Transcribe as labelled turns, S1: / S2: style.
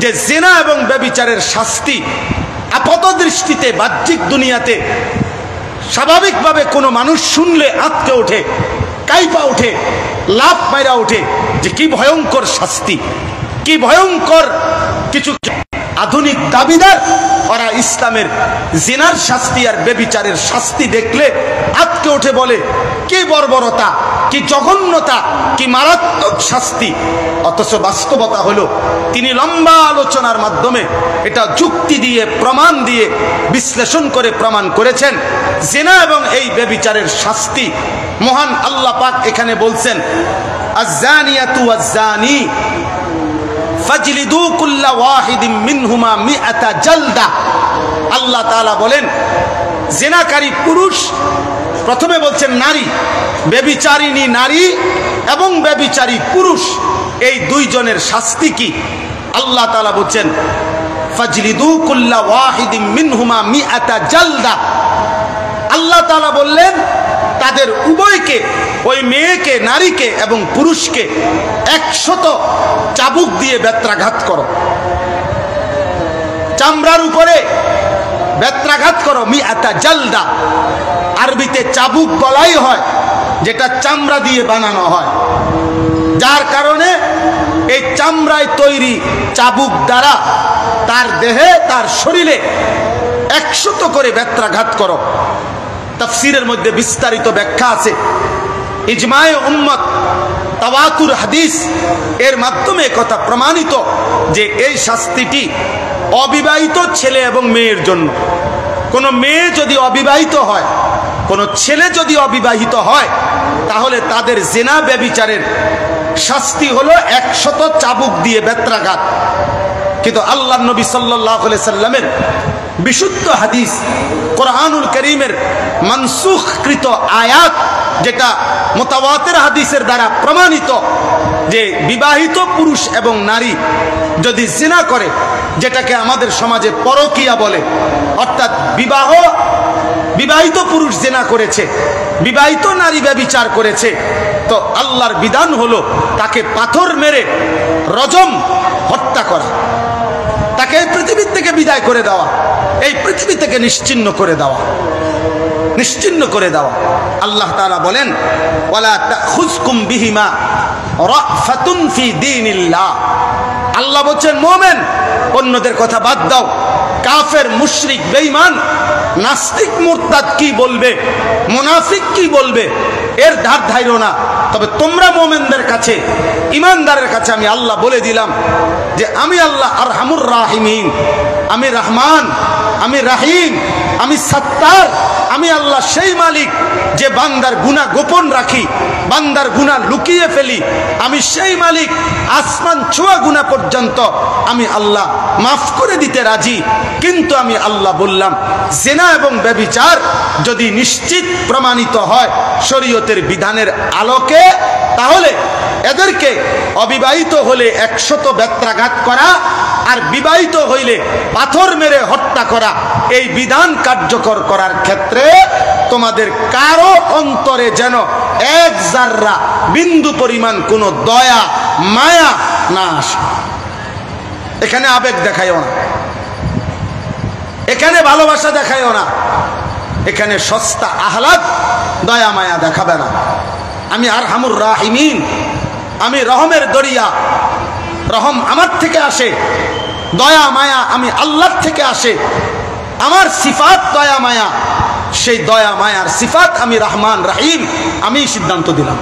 S1: যে জিনা এবং ব্যভিচারের শাস্তি আপাত দৃষ্টিতে বাহ্যিক দুনিয়াতে স্বাভাবিকভাবে কোনো মানুষ শুনলে আঁতকে ওঠে, কাইপা ওঠে, লাফ মাইরা ওঠে যে কি ভয়ঙ্কর শাস্তি, কি ভয়ঙ্কর কিছু। আধুনিক দাবিদার ওরা ইসলামের জিনার শাস্তি আর ব্যভিচারের শাস্তি দেখলে আঁতকে ওঠে, বলে কি বর্বরতা, কি জঘন্যতা, কি মারাত্মক শাস্তি। অথচ বাস্তবতা হলো তিনি লম্বা আলোচনার মাধ্যমে এটা যুক্তি দিয়ে প্রমাণ দিয়ে বিশ্লেষণ করে প্রমাণ করেছেন জিনা এবং এই ব্যভিচারের শাস্তি মহান আল্লাহ পাক এখানে বলছেন আয-যানিয়াতু ওয়াজ-যানি ফাজলিদু কুল্লা ওয়াহিদিম মিনহুমা মিআতা জালদা। আল্লাহ তাআলা বলেন জিনাকারী পুরুষ, প্রথমে বলছেন নারী, ব্যভিচারিণী নারী এবং ব্যভিচারী পুরুষ, এই দুইজনের শাস্তি কি? আল্লাহ তাআলা বলছেন ফাজলিদু কুল্লা ওয়াহিদিম মিনহুমা মিআতা জালদা। আল্লাহ তাআলা বললেন তাদের উভয়কে, ওই মেয়েকে, নারীকে এবং পুরুষকে 100 চাবুক দিয়ে বেত্রাঘাত করো, চামড়ার উপরে বেত্রাঘাত করো। মিআতা জালদা, আরবিতে চাবুক বলাই হয় যেটা চামড়া দিয়ে বানানো হয়, যার কারণে এই চামড়ায় তৈরি চাবুক দ্বারা তার দেহে, তার শরীরে 100 করে বেত্রাঘাত করো। তাফসীরের মধ্যে বিস্তারিত ব্যাখ্যা আছে। ইজমায়ে উম্মত, তাওয়াতুর হাদিস এর মাধ্যমে কথা প্রমাণিত যে এই শাস্তিটি অবিবাহিত ছেলে এবং মেয়ের জন্য। কোনো মেয়ে যদি অবিবাহিত হয়, কোনো ছেলে যদি অবিবাহিত হয়, তাহলে তাদের জিনা ব্যভিচারের শাস্তি হলো 100 চাবুক দিয়ে বেত্রাঘাত। কিন্তু আল্লাহর নবী সাল্লাল্লাহু আলাইহি সাল্লামের বিশুদ্ধ হাদিস, কোরআনুল কারীমের মানসুখকৃত আয়াত, যেটা মুতাওয়াতির হাদিসের দ্বারা প্রমাণিত, যে বিবাহিত পুরুষ এবং নারী যদি জিনা করে, যেটাকে আমাদের সমাজে পরকিয়া বলে, অর্থাৎ বিবাহিত পুরুষ জিনা করেছে, বিবাহিত নারী ব্যভিচার করেছে, তো আল্লাহর বিধান হলো তাকে পাথর মেরে রজম, হত্যা করা, তাকে এই পৃথিবী থেকে বিদায় করে দেওয়া, এই পৃথিবী থেকে নিশ্চিহ্ন করে দেওয়া, নিশ্চিহ্ন করে দেওয়া। আল্লাহ তাআলা বলেন ওয়ালা তাখুযকুম বিহিমা রাফাতুন ফি দীনিল্লাহ। আল্লাহ বলেন মুমিন, অন্যদের কথা বাদ দাও, কাফের, মুশরিক, বেঈমান, নাস্তিক, মুরতাদ কি বলবে, মুনাফিক কি বলবে, এর ধার ধাইরো না। তবে তোমরা মুমিনদের কাছে, ইমানদারের কাছে আমি আল্লাহ বলে দিলাম যে আমি আল্লাহ আরহামুর রাহিমিন, আমি রহমান, আমি রাহিম, আমি সত্তার, আমি আল্লাহ সেই মালিক যে বান্দার গুনাহ গোপন রাখি, বান্দার গুনাহ লুকিয়ে ফেলি। আমি সেই মালিক, আসমান ছোঁয়া গুনাহ পর্যন্ত আমি আল্লাহ মাফ করে দিতে রাজি। কিন্তু আমি আল্লাহ বললাম জিনা এবং ব্যভিচার যদি নিশ্চিত প্রমাণিত হয় শরীয়তের বিধানের আলোকে, তাহলে এদেরকে অবিবাহিত হলে 100 বেত্রাঘাত করা আর বিবাহিত হইলে পাথর মেরে হত্যা করা, এই বিধান কার্যকর করার ক্ষেত্রে তোমাদের কারো অন্তরে যেন এক জাররা বিন্দু পরিমাণ কোনো দয়া মায়া না আসে। এখানে আবেগ দেখায়ও না, এখানে ভালোবাসা দেখায়ও না, এখানে সস্তা আহ্লাদ দয়া মায়া দেখাবে না। আমি আরহামুর রাহিমিন, আমি রহমের দরিয়া, রহম আমার থেকে আসে, দয়া মায়া আমি আল্লাহর থেকে আসে। আমার সিফাত দয়া মায়া, সেই দয়া মায়ার সিফাত আমি রহমান রাহিম, আমি সিদ্ধান্ত দিলাম।